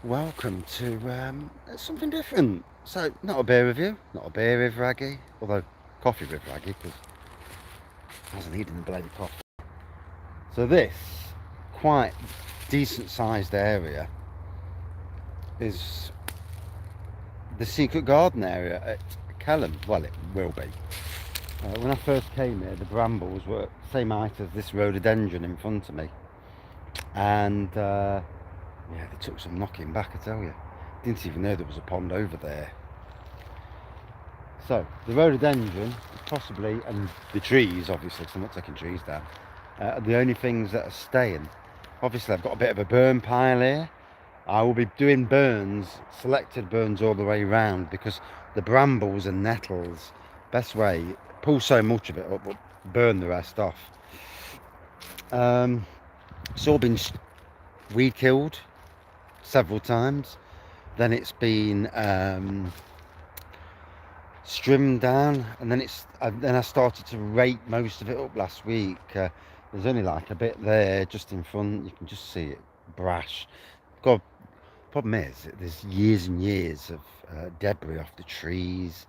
Welcome to something different. So, not a beer review, not a beer with Wraggy, although coffee with Wraggy, because I wasn't eating the bloody coffee. So this quite decent sized area is the secret garden area at Kelham. Well, it will be. When I first came here, the brambles were the same height as this rhododendron in front of me. And yeah, they took some knocking back, I tell you. Didn't even know there was a pond over there. So, the rhododendron, possibly, and the trees, obviously, because I'm not taking trees down, are the only things that are staying. Obviously, I've got a bit of a burn pile here. I will be doing burns, selected burns all the way round, because the brambles and nettles, best way, pull so much of it up, but burn the rest off. It's all been weed killed several times. Then it's been trimmed down, and then I started to rake most of it up last week. There's only like a bit there just in front, you can just see it brash. God, problem is there's years and years of debris off the trees,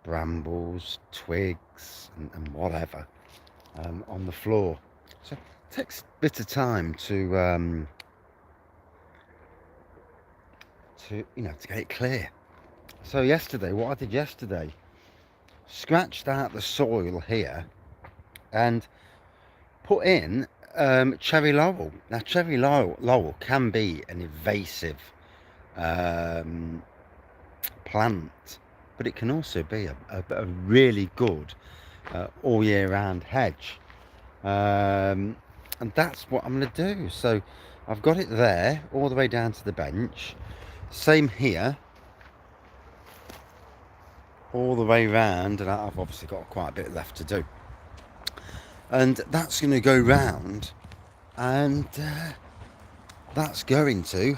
brambles, twigs, and whatever on the floor. So it takes a bit of time to to get it clear. So what I did yesterday, scratched out the soil here and put in cherry laurel. Now, cherry laurel can be an invasive plant, but it can also be a really good all year round hedge. And that's what I'm going to do. So I've got it there all the way down to the bench. Same here, all the way round, and I've obviously got quite a bit left to do. And that's going to go round, and that's going to,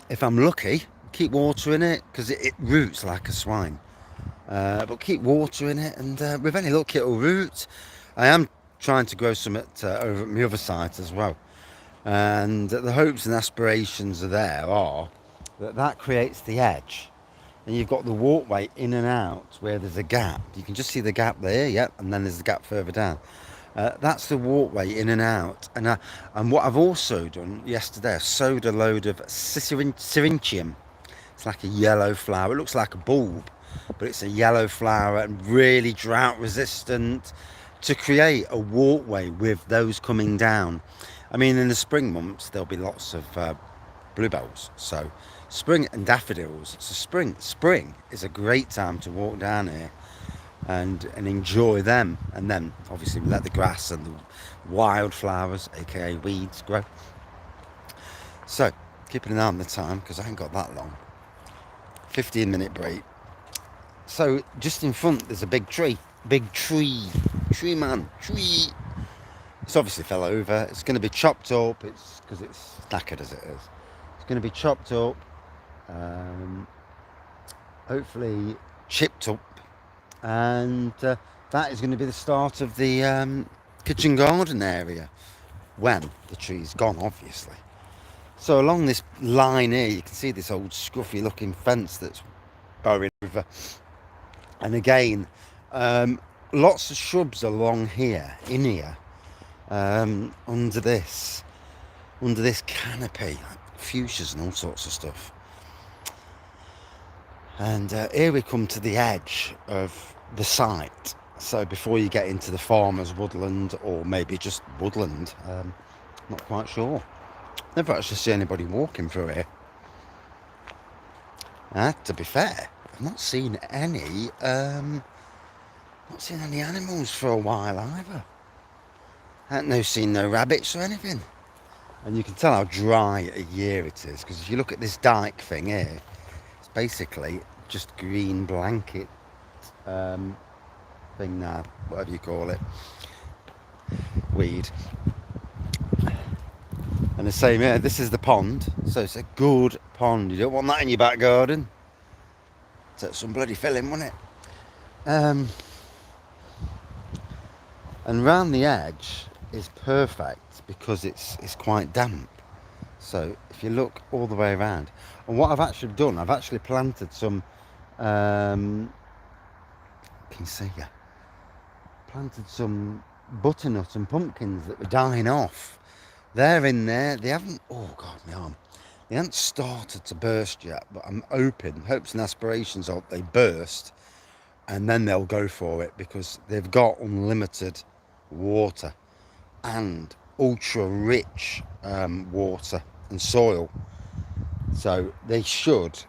if I'm lucky, keep watering it, because it roots like a swine. But keep watering it, and with any luck it'll root. I am trying to grow some over at my other site as well, and the hopes and aspirations are that creates the edge, and you've got the walkway in and out where there's a gap. You can just see the gap there, yep, and then there's the gap further down. That's the walkway in and out. And what I've also done yesterday, I sowed a load of syrinchium. It's like a yellow flower. It looks like a bulb, but it's a yellow flower and really drought resistant, to create a walkway with those coming down. I mean, in the spring months, there'll be lots of bluebells. So spring and daffodils. So spring is a great time to walk down here and enjoy them. And then obviously we let the grass and the wildflowers, aka weeds, grow. So keeping an eye on the time, because I ain't got that long. 15-minute break. So just in front there's a big tree. Tree. It's obviously fell over. It's going to be chopped up. It's because it's knackered as it is. It's going to be chopped up, hopefully chipped up, and that is going to be the start of the kitchen garden area when the tree's gone, obviously. So along this line here, you can see this old scruffy looking fence that's buried over, and again, lots of shrubs along here, in here, under this canopy, like fuchsias and all sorts of stuff. And here we come to the edge of the site. So before you get into the farmer's woodland, or maybe just woodland, not quite sure. Never actually see anybody walking through here. To be fair, I've not seen any animals for a while either. I haven't seen no rabbits or anything. And you can tell how dry a year it is, because if you look at this dike thing here, it's basically just green blanket thing now, whatever you call it, weed. And the same here, this is the pond, so it's a good pond. You don't want that in your back garden. Take some bloody filling, wouldn't it? And round the edge is perfect because it's quite damp. So if you look all the way around, and what I've actually done, I've actually planted some, can you see, yeah, planted some butternut and pumpkins that were dying off. They're in there. They haven't, oh God, my arm. They haven't started to burst yet, but I'm hoping, hopes and aspirations are they burst and then they'll go for it because they've got unlimited water and ultra rich water and soil. So they should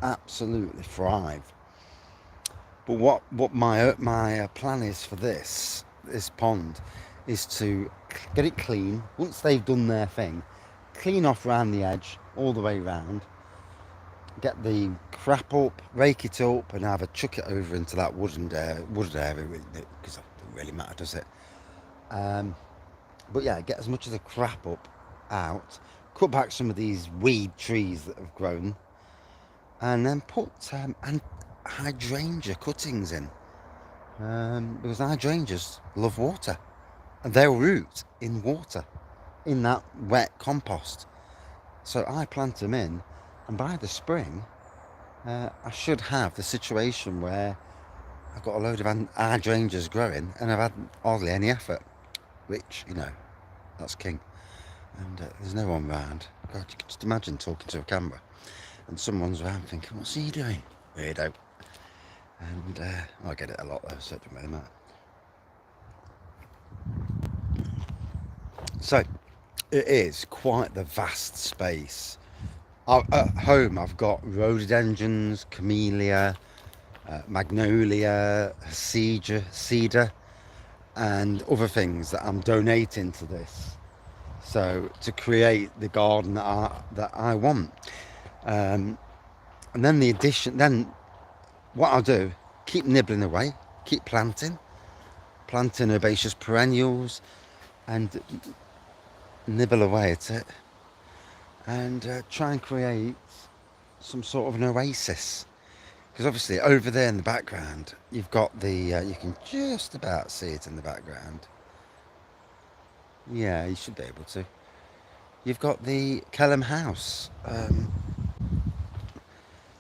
absolutely thrive. But what my plan is for this pond is to get it clean. Once they've done their thing, clean off around the edge all the way round. Get the crap up, rake it up, and either chuck it over into that wooded area because it doesn't really matter, does it? But yeah, get as much of the crap up out. Cut back some of these weed trees that have grown, and then put hydrangea cuttings in. Because hydrangeas love water and they'll root in water in that wet compost. So I plant them in, and by the spring, I should have the situation where I've got a load of hydrangeas growing and I've had hardly any effort, which, you know, that's king. And there's no one round. God, you can just imagine talking to a camera and someone's around thinking, what's he doing? Weirdo. And I get it a lot though, so it doesn't really matter. So it is quite the vast space. At home I've got rhododendrons, camellia, magnolia, cedar, and other things that I'm donating to this. So to create the garden that I want. And then then what I'll do, keep nibbling away, keep planting herbaceous perennials and nibble away at it and try and create some sort of an oasis. Because obviously over there in the background, you've got the, you can just about see it in the background. Yeah, you should be able to. You've got the Kelham house.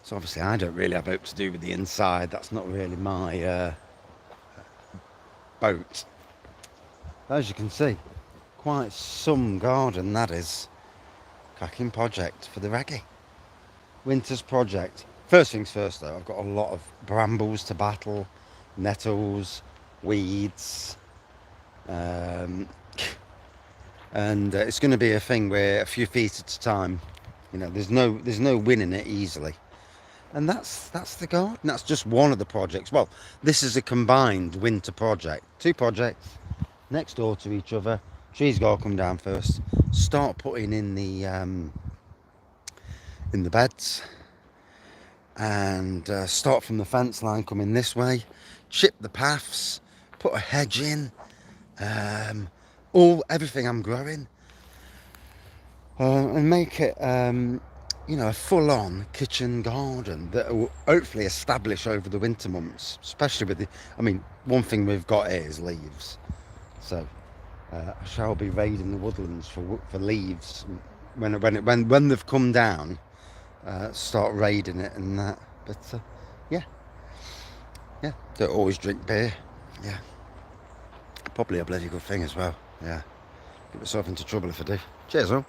So obviously I don't really have hope to do with the inside. That's not really my boat. As you can see, quite some garden that is. Cracking project for the Wraggy. Winter's project. First things first though, I've got a lot of brambles to battle, nettles, weeds, and it's going to be a thing where a few feet at a time. You know, there's no winning it easily. And that's the garden. That's just one of the projects. Well, this is a combined winter project. Two projects next door to each other. Trees gotta come down first. Start putting in the beds, and start from the fence line coming this way. Chip the paths. Put a hedge in. Everything I'm growing, and make it you know, a full-on kitchen garden that will hopefully establish over the winter months, especially with the, I mean, one thing we've got here is leaves. So I shall be raiding the woodlands for leaves when they've come down. Start raiding it and that. But yeah, don't always drink beer. Yeah, probably a bloody good thing as well. Yeah, get myself into trouble if I do. Cheers, all.